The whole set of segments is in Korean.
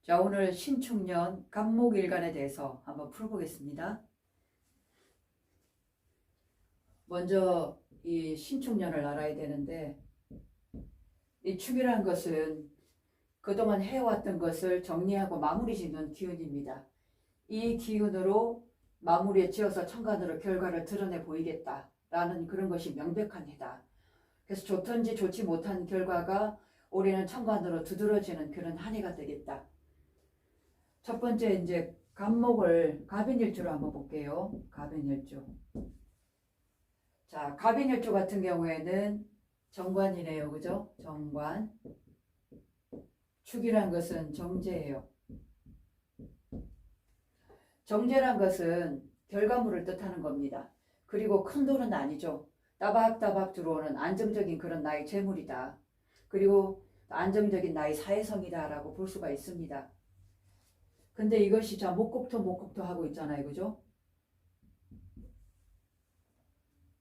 자, 오늘 신축년 갑목일간에 대해서 한번 풀어보겠습니다. 먼저 이 신축년을 알아야 되는데, 이 축이란 것은 그동안 해왔던 것을 정리하고 마무리 짓는 기운입니다. 이 기운으로 마무리에 지어서 천간으로 결과를 드러내 보이겠다라는 그런 것이 명백한 해다. 그래서 좋든지 좋지 못한 결과가 올해는 천간으로 두드러지는 그런 한 해가 되겠다. 첫 번째 이제 갑목을 갑인일주로 한번 볼게요. 갑인일주. 자, 갑인일주 같은 경우에는 정관이네요. 그죠? 정관. 축이란 것은 정제예요. 정제란 것은 결과물을 뜻하는 겁니다. 그리고 큰 돈은 아니죠. 따박따박 들어오는 안정적인 그런 나의 재물이다. 그리고 안정적인 나의 사회성이다 라고 볼 수가 있습니다. 근데 이것이 자 목국토 하고 있잖아요. 그죠?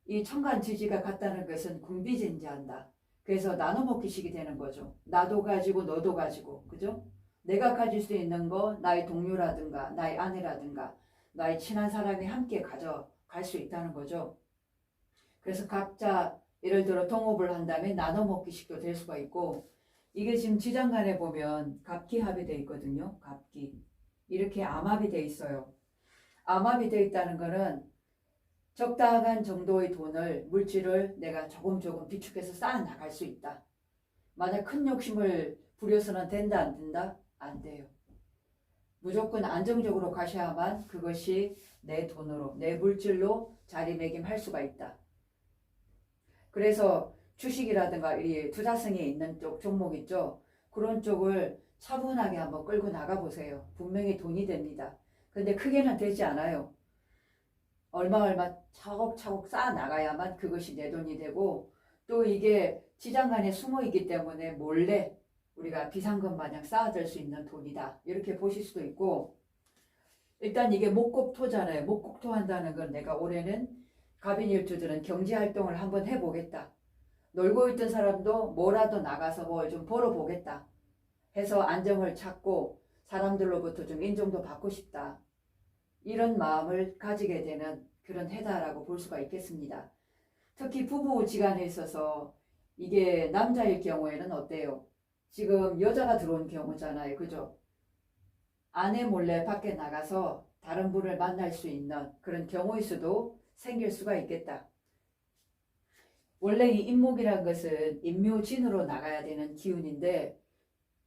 이 천간지지가 같다는 것은 군비진지한다. 그래서 나눠먹기식이 되는 거죠. 나도 가지고 너도 가지고. 그죠? 내가 가질 수 있는 거 나의 동료라든가 나의 아내라든가 나의 친한 사람이 함께 가져갈 수 있다는 거죠. 그래서 각자 예를 들어 동업을 한다면 나눠먹기식도 될 수가 있고, 이게 지금 지장간에 보면 갑기합이 돼 있거든요. 갑기. 이렇게 암합이 돼 있어요. 암합이 돼 있다는 거는 적당한 정도의 돈을, 물질을 내가 조금 비축해서 쌓아 나갈 수 있다. 만약 큰 욕심을 부려서는 된다, 안 된다? 안 돼요. 무조건 안정적으로 가셔야만 그것이 내 돈으로, 내 물질로 자리매김할 수가 있다. 그래서 주식이라든가 이 투자성이 있는 쪽 종목 있죠. 그런 쪽을 차분하게 한번 끌고 나가보세요. 분명히 돈이 됩니다. 근데 크게는 되지 않아요. 얼마 차곡차곡 쌓아 나가야만 그것이 내 돈이 되고, 또 이게 지장간에 숨어 있기 때문에 몰래 우리가 비상금 마냥 쌓아둘 수 있는 돈이다. 이렇게 보실 수도 있고, 일단 이게 목국토잖아요. 목국토 한다는 건 내가 올해는 갑인일주들은 경제활동을 한번 해보겠다. 놀고 있던 사람도 뭐라도 나가서 뭘 좀 벌어보겠다 해서 안정을 찾고 사람들로부터 좀 인정도 받고 싶다. 이런 마음을 가지게 되는 그런 해다라고 볼 수가 있겠습니다. 특히 부부지간에 있어서 이게 남자일 경우에는 어때요? 지금 여자가 들어온 경우잖아요. 그죠? 아내 몰래 밖에 나가서 다른 분을 만날 수 있는 그런 경우일 수도 생길 수가 있겠다. 원래 이 인목이란 것은 인묘진으로 나가야 되는 기운인데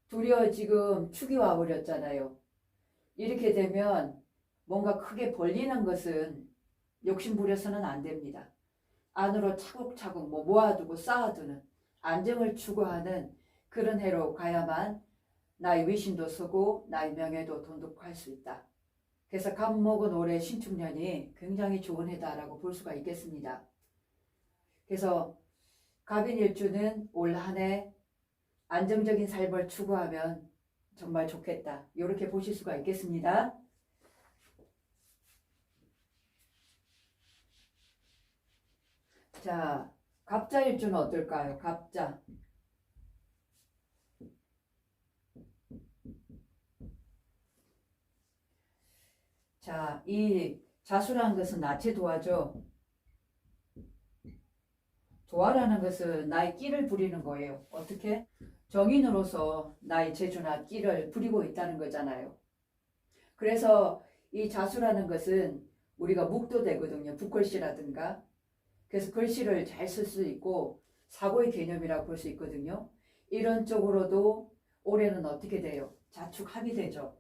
도리어 지금 축이 와버렸잖아요. 이렇게 되면 뭔가 크게 벌리는 것은 욕심 부려서는 안 됩니다. 안으로 차곡차곡 모아두고 쌓아두는 안정을 추구하는 그런 해로 가야만 나의 위신도 서고 나의 명예도 돈독할 수 있다. 그래서 갑목은 올해 신축년이 굉장히 좋은 해다라고 볼 수가 있겠습니다. 그래서 갑인일주는 올 한 해 안정적인 삶을 추구하면 정말 좋겠다. 이렇게 보실 수가 있겠습니다. 자, 갑자일주는 어떨까요? 갑자. 자, 이 자수라는 것은 나체 도화죠. 도화라는 것은 나의 끼를 부리는 거예요. 어떻게? 정인으로서 나의 재주나 끼를 부리고 있다는 거잖아요. 그래서 이 자수라는 것은 우리가 묵도되거든요. 붓글씨라든가. 그래서 글씨를 잘 쓸 수 있고 사고의 개념이라고 볼 수 있거든요. 이런 쪽으로도 올해는 어떻게 돼요? 자축합이 되죠.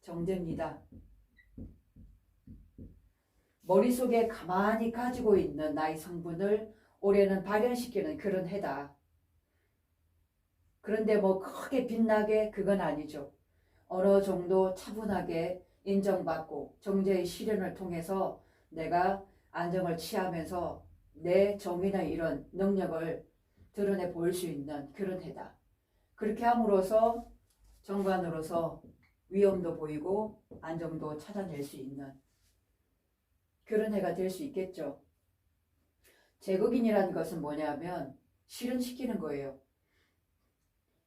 정제입니다. 머릿속에 가만히 가지고 있는 나의 성분을 올해는 발현시키는 그런 해다. 그런데 뭐 크게 빛나게 그건 아니죠. 어느 정도 차분하게 인정받고 정제의 실현을 통해서 내가 안정을 취하면서 내 정의나 이런 능력을 드러내 보일 수 있는 그런 해다. 그렇게 함으로써 정관으로서 위험도 보이고 안정도 찾아낼 수 있는 그런 해가 될 수 있겠죠. 제국인이라는 것은 뭐냐면 실현시키는 거예요.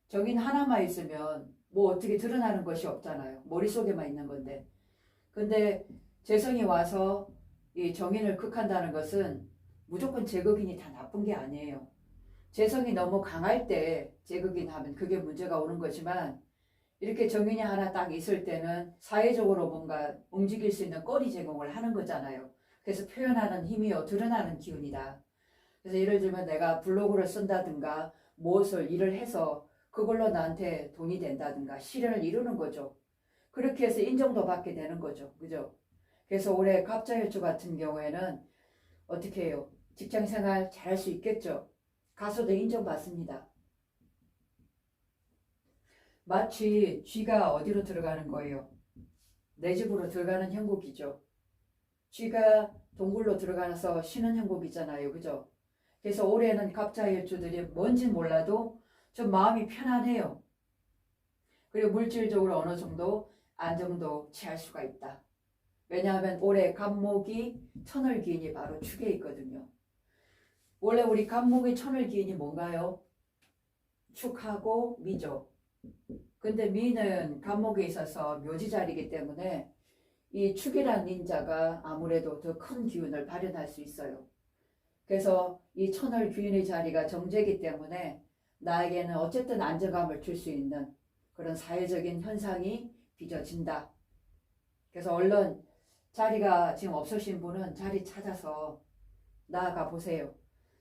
정인 하나만 있으면 뭐 어떻게 드러나는 것이 없잖아요. 머릿속에만 있는 건데. 근데 재성이 와서 이 정인을 극한다는 것은 무조건 제극인이 다 나쁜 게 아니에요. 재성이 너무 강할 때 제극인 하면 그게 문제가 오는 거지만 이렇게 정인이 하나 딱 있을 때는 사회적으로 뭔가 움직일 수 있는 거리 제공을 하는 거잖아요. 그래서 표현하는 힘이요, 드러나는 기운이다. 그래서 예를 들면 내가 블로그를 쓴다든가 무엇을 일을 해서 그걸로 나한테 돈이 된다든가 실현을 이루는 거죠. 그렇게 해서 인정도 받게 되는 거죠. 그죠? 그래서 올해 갑자일주 같은 경우에는 어떻게 해요? 직장생활 잘할 수 있겠죠? 가서도 인정받습니다. 마치 쥐가 어디로 들어가는 거예요? 내 집으로 들어가는 형국이죠. 쥐가 동굴로 들어가서 쉬는 형국이잖아요. 그죠? 그래서 올해는 갑자일주들이 뭔지 몰라도 좀 마음이 편안해요. 그리고 물질적으로 어느 정도 안정도 취할 수가 있다. 왜냐하면 올해 갑목이 천을기인이 바로 축에 있거든요. 원래 우리 갑목의 천을기인이 뭔가요? 축하고 미죠. 근데 미는 갑목에 있어서 묘지 자리이기 때문에 이 축이라는 인자가 아무래도 더 큰 기운을 발현할 수 있어요. 그래서 이 천을귀인의 자리가 정제이기 때문에 나에게는 어쨌든 안정감을 줄 수 있는 그런 사회적인 현상이 빚어진다. 그래서 얼른 자리가 지금 없으신 분은 자리 찾아서 나아가 보세요.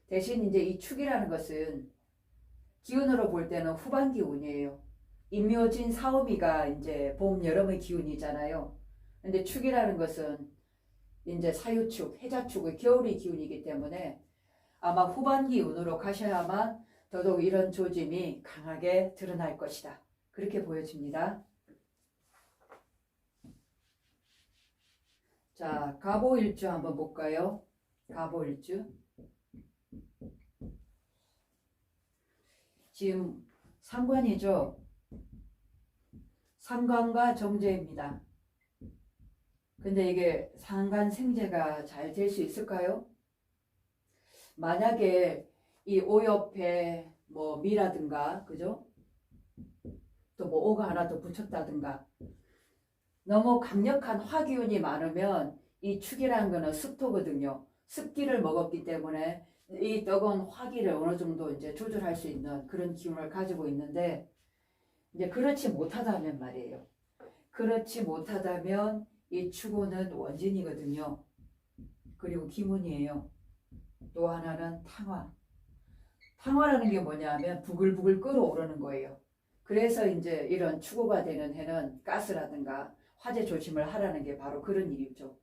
대신 이제 이 축이라는 것은 기운으로 볼 때는 후반 기운이에요. 임묘진 사오미가 이제 봄, 여름의 기운이잖아요. 근데 축이라는 것은 이제 사유축, 해자축의 겨울의 기운이기 때문에 아마 후반 기운으로 가셔야만 더더욱 이런 조짐이 강하게 드러날 것이다. 그렇게 보여집니다. 자, 갑오일주 한번 볼까요? 갑오일주. 지금 상관이죠. 상관과 정제입니다. 근데 이게 상관생제가 잘 될 수 있을까요? 만약에 이 오 옆에 뭐 미라든가, 그죠? 또 뭐 오가 하나 더 붙였다든가, 너무 강력한 화기운이 많으면 이 축이라는 거는 습토거든요. 습기를 먹었기 때문에 이 떡은 화기를 어느 정도 이제 조절할 수 있는 그런 기운을 가지고 있는데, 이제 그렇지 못하다면 말이에요. 그렇지 못하다면 이 축호는 원진이거든요. 그리고 기문이에요. 또 하나는 탕화. 탕화라는 게 뭐냐면 부글부글 끓어오르는 거예요. 그래서 이제 이런 축호가 되는 해는 가스라든가 화재 조심을 하라는 게 바로 그런 일이죠.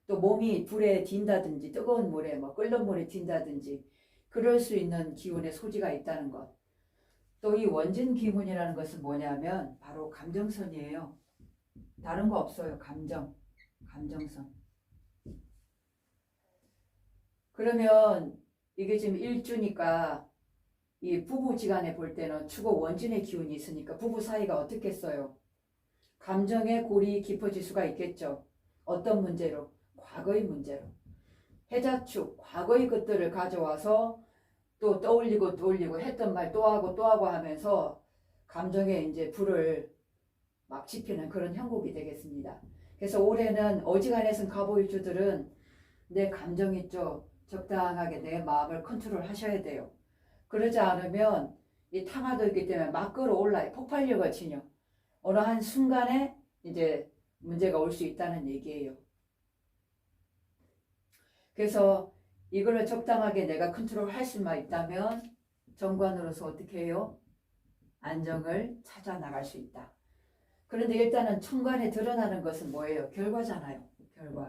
또 몸이 불에 딘다든지 뜨거운 물에 뭐 끓는 물에 딘다든지 그럴 수 있는 기운의 소지가 있다는 것. 또 이 원진 기문이라는 것은 뭐냐면 바로 감정선이에요. 다른 거 없어요. 감정선. 그러면 이게 지금 일주니까 이 부부지간에 볼 때는 축호 원진의 기운이 있으니까 부부 사이가 어떻겠어요? 감정의 골이 깊어질 수가 있겠죠. 어떤 문제로? 과거의 문제로. 해자축, 과거의 것들을 가져와서 또 떠올리고 했던 말 또 하고 하면서 감정에 이제 불을 막 지피는 그런 형국이 되겠습니다. 그래서 올해는 어지간해선 갑오일주들은 내 감정 있죠. 적당하게 내 마음을 컨트롤 하셔야 돼요. 그러지 않으면 이 탕화도 있기 때문에 막 끌어올라요. 폭발력을 지녀. 어느 한 순간에 이제 문제가 올 수 있다는 얘기예요. 그래서 이걸 적당하게 내가 컨트롤 할 수만 있다면 정관으로서 어떻게 해요? 안정을 찾아 나갈 수 있다. 그런데 일단은 천간에 드러나는 것은 뭐예요? 결과잖아요.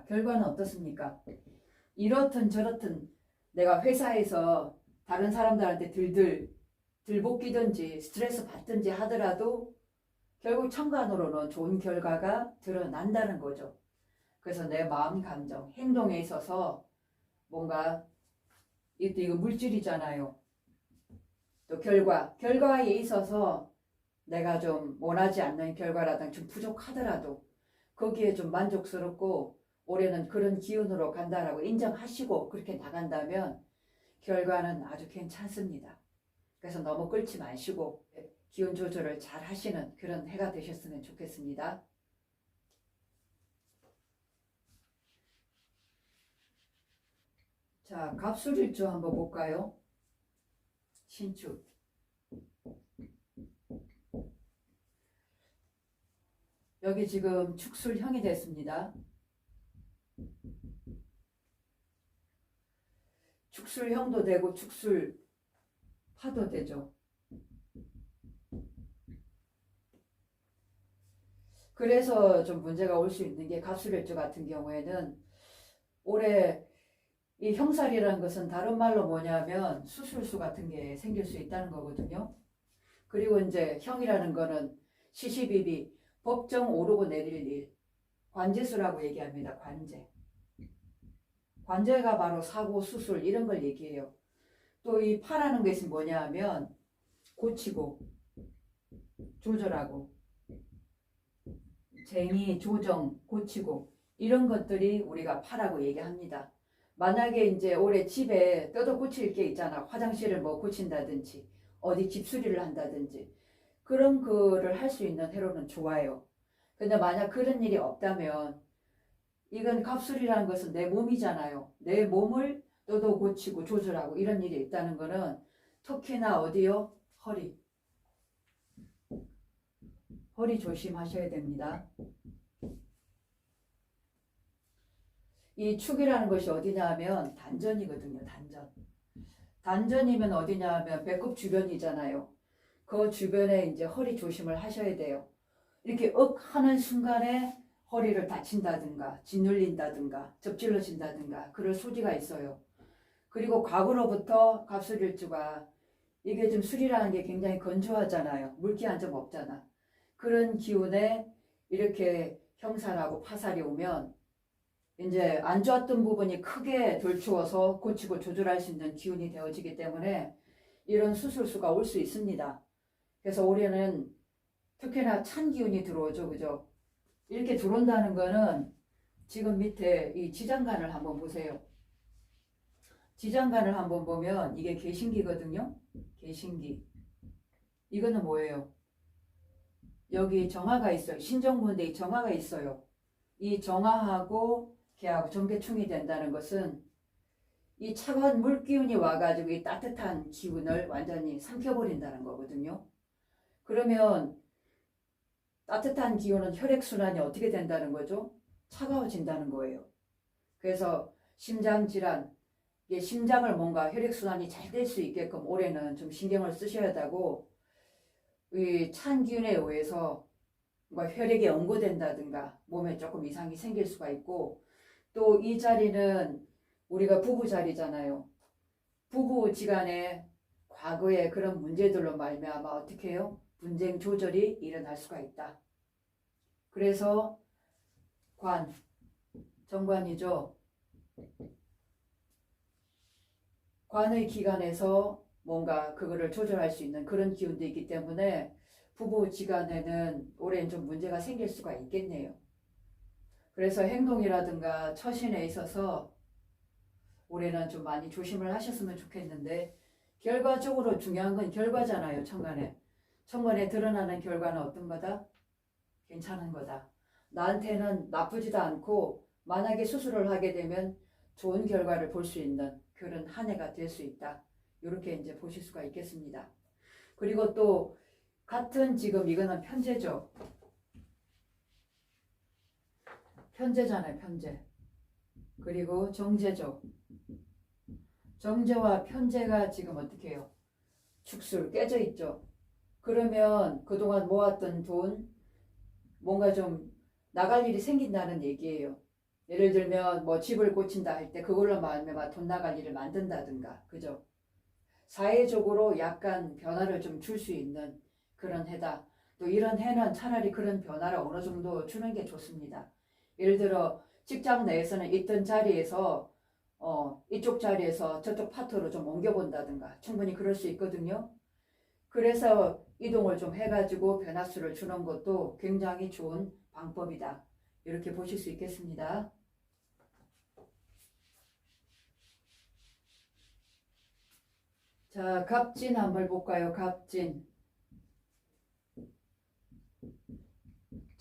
결과는 어떻습니까? 이렇든 저렇든 내가 회사에서 다른 사람들한테 들볶이든지 스트레스 받든지 하더라도 결국 천간으로는 좋은 결과가 드러난다는 거죠. 그래서 내 마음, 감정, 행동에 있어서 뭔가 이거 물질이잖아요. 또 결과에 있어서 내가 좀 원하지 않는 결과라든지 좀 부족하더라도 거기에 좀 만족스럽고 올해는 그런 기운으로 간다라고 인정하시고 그렇게 나간다면 결과는 아주 괜찮습니다. 그래서 너무 끌지 마시고 기운 조절을 잘 하시는 그런 해가 되셨으면 좋겠습니다. 자, 갑술일주 한번 볼까요? 신축. 여기 지금 축술형이 됐습니다. 축술형도 되고 축술파도 되죠. 그래서 좀 문제가 올 수 있는 게 갑술일주 같은 경우에는 올해 이 형살이라는 것은 다른 말로 뭐냐면 수술수 같은 게 생길 수 있다는 거거든요. 그리고 이제 형이라는 거는 시시비비 법정 오르고 내릴 일, 관제수라고 얘기합니다. 관제. 관제가 바로 사고, 수술 이런 걸 얘기해요. 또 이 파라는 것이 뭐냐 하면 고치고 조절하고 쟁의, 조정, 고치고 이런 것들이 우리가 파라고 얘기합니다. 만약에 이제 올해 집에 뜯어 고칠 게 있잖아. 화장실을 뭐 고친다든지 어디 집수리를 한다든지 그런 거를 할 수 있는 해로는 좋아요. 근데 만약 그런 일이 없다면 이건 갑술이라는 것은 내 몸이잖아요. 내 몸을 뜯어 고치고 조절하고 이런 일이 있다는 거는 특히나 어디요? 허리 조심하셔야 됩니다. 이 축이라는 것이 어디냐 하면 단전이거든요. 단전이면 어디냐 하면 배꼽 주변이잖아요. 그 주변에 이제 허리 조심을 하셔야 돼요. 이렇게 억 하는 순간에 허리를 다친다든가 짓눌린다든가 접질러진다든가 그럴 소지가 있어요. 그리고 과거로부터 갑술일주가 이게 좀 술이라는 게 굉장히 건조하잖아요. 물기 한 점 없잖아. 그런 기운에 이렇게 형살하고 파살이 오면 이제 안 좋았던 부분이 크게 덜추어서 고치고 조절할 수 있는 기운이 되어지기 때문에 이런 수술수가 올 수 있습니다. 그래서 올해는 특히나 찬 기운이 들어오죠. 그죠? 이렇게 들어온다는 거는 지금 밑에 이 지장간을 한번 보세요. 지장간을 한번 보면 이게 개신기거든요. 개신기. 이거는 뭐예요? 여기 정화가 있어요. 신정부인데 이 정화가 있어요. 이 정화하고 개하고 정계충이 된다는 것은 이 차가운 물기운이 와가지고 이 따뜻한 기운을 완전히 삼켜버린다는 거거든요. 그러면 따뜻한 기운은 혈액순환이 어떻게 된다는 거죠? 차가워진다는 거예요. 그래서 심장질환, 심장을 뭔가 혈액순환이 잘 될 수 있게끔 올해는 좀 신경을 쓰셔야 되고 이 찬 기운에 의해서 뭔가 혈액이 응고된다든가 몸에 조금 이상이 생길 수가 있고 또 이 자리는 우리가 부부 자리잖아요. 부부지간에 과거의 그런 문제들로 말미암아 어떻게 해요? 분쟁 조절이 일어날 수가 있다. 그래서 정관이죠. 관의 기간에서 뭔가 그거를 조절할 수 있는 그런 기운도 있기 때문에 부부지간에는 올해는 좀 문제가 생길 수가 있겠네요. 그래서 행동이라든가 처신에 있어서 올해는 좀 많이 조심을 하셨으면 좋겠는데 결과적으로 중요한 건 결과잖아요. 천간에 드러나는 결과는 어떤 거다? 괜찮은 거다. 나한테는 나쁘지도 않고 만약에 수술을 하게 되면 좋은 결과를 볼 수 있는 그런 한 해가 될 수 있다. 이렇게 이제 보실 수가 있겠습니다. 그리고 또 같은 지금 이거는 편제죠. 편제잖아요. 편제. 그리고 정제죠. 정제와 편제가 지금 어떻게 해요? 축술 깨져 있죠. 그러면 그동안 모았던 돈 뭔가 좀 나갈 일이 생긴다는 얘기예요. 예를 들면 뭐 집을 고친다 할 때 그걸로 말미암아 돈 나갈 일을 만든다든가 그죠? 사회적으로 약간 변화를 좀 줄 수 있는 그런 해다. 또 이런 해는 차라리 그런 변화를 어느 정도 주는 게 좋습니다. 예를 들어 직장 내에서는 있던 자리에서 이쪽 자리에서 저쪽 파트로 좀 옮겨본다든가 충분히 그럴 수 있거든요. 그래서 이동을 좀 해가지고 변화수를 주는 것도 굉장히 좋은 방법이다. 이렇게 보실 수 있겠습니다. 자, 갑진 한번 볼까요? 갑진.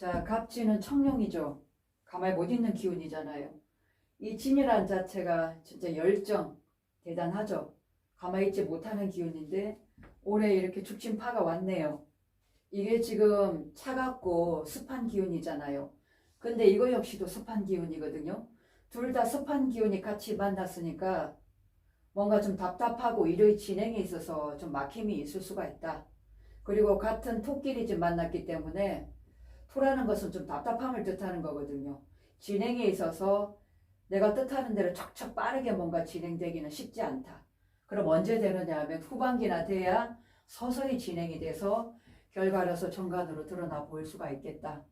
자, 갑진은 청룡이죠. 가만히 못 있는 기운이잖아요. 이 진이란 자체가 진짜 열정 대단하죠. 가만히 있지 못하는 기운인데 올해 이렇게 죽진파가 왔네요. 이게 지금 차갑고 습한 기운이잖아요. 근데 이거 역시도 습한 기운이거든요. 둘 다 습한 기운이 같이 만났으니까 뭔가 좀 답답하고 일의 진행에 있어서 좀 막힘이 있을 수가 있다. 그리고 같은 토끼리 좀 만났기 때문에 토라는 것은 좀 답답함을 뜻하는 거거든요. 진행에 있어서 내가 뜻하는 대로 척척 빠르게 뭔가 진행되기는 쉽지 않다. 그럼 언제 되느냐 하면 후반기나 돼야 서서히 진행이 돼서 결과로서 정관으로 드러나 보일 수가 있겠다.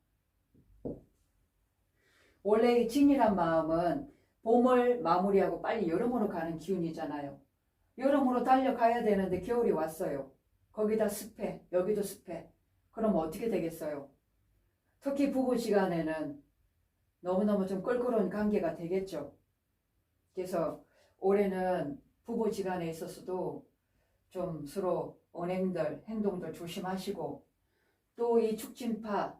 원래 이 진이란 마음은 봄을 마무리하고 빨리 여름으로 가는 기운이잖아요. 여름으로 달려가야 되는데 겨울이 왔어요. 거기다 습해. 여기도 습해. 그럼 어떻게 되겠어요? 특히 부부지간에는 너무너무 좀 껄끄러운 관계가 되겠죠. 그래서 올해는 부부지간에 있어서도 좀 서로 언행들, 행동들 조심하시고 또 이 축진파,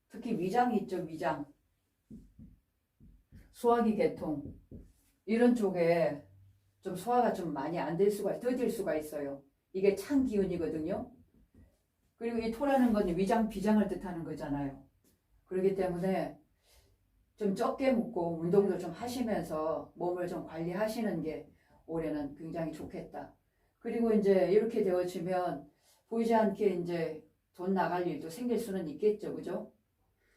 특히 위장이 있죠. 위장. 소화기 계통 이런 쪽에 좀 소화가 좀 많이 안 될 수가 더딜 수가 있어요. 이게 찬 기운이거든요. 그리고 이 토라는 건 위장 비장을 뜻하는 거잖아요. 그렇기 때문에 좀 적게 먹고 운동도 좀 하시면서 몸을 좀 관리하시는 게 올해는 굉장히 좋겠다. 그리고 이제 이렇게 되어지면 보이지 않게 이제 돈 나갈 일도 생길 수는 있겠죠. 그죠?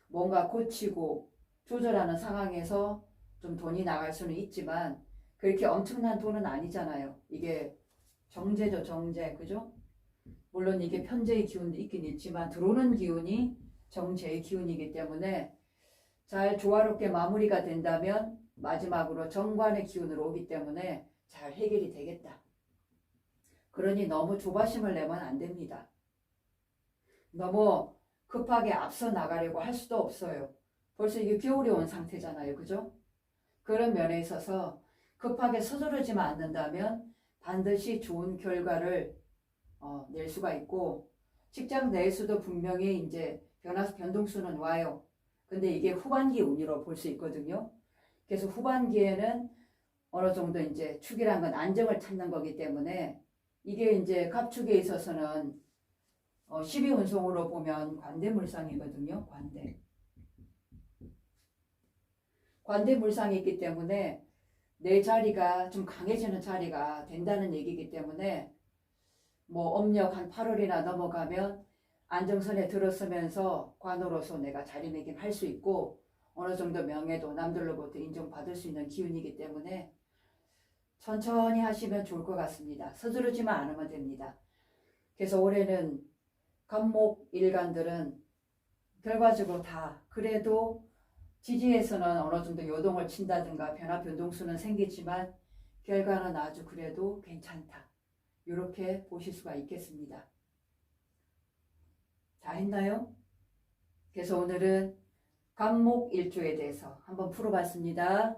뭔가 고치고 조절하는 상황에서 좀 돈이 나갈 수는 있지만 그렇게 엄청난 돈은 아니잖아요. 이게 정제죠, 정제. 그죠? 물론 이게 편제의 기운도 있긴 있지만 들어오는 기운이 정제의 기운이기 때문에 잘 조화롭게 마무리가 된다면 마지막으로 정관의 기운으로 오기 때문에 잘 해결이 되겠다. 그러니 너무 조바심을 내면 안 됩니다. 너무 급하게 앞서 나가려고 할 수도 없어요. 벌써 이게 겨울이 온 상태잖아요. 그죠? 그런 면에 있어서 급하게 서두르지만 않는다면 반드시 좋은 결과를 낼 수가 있고 직장 내에서도 분명히 이제 변동수는 와요. 근데 이게 후반기 운이로 볼 수 있거든요. 그래서 후반기에는 어느 정도 이제 축이란 건 안정을 찾는 거기 때문에 이게 이제 갑축에 있어서는 12운송으로 보면 관대물상이거든요. 관대물상이 있기 때문에 내 자리가 좀 강해지는 자리가 된다는 얘기이기 때문에 뭐 음력 한 8월이나 넘어가면 안정선에 들어서면서 관으로서 내가 자리매김할 수 있고 어느 정도 명예도 남들로부터 인정받을 수 있는 기운이기 때문에 천천히 하시면 좋을 것 같습니다. 서두르지만 않으면 됩니다. 그래서 올해는 갑목 일간들은 결과적으로 다 그래도 지지에서는 어느 정도 요동을 친다든가 변화 변동수는 생기지만 결과는 아주 그래도 괜찮다. 이렇게 보실 수가 있겠습니다. 다 했나요? 그래서 오늘은 갑목 일주에 대해서 한번 풀어봤습니다.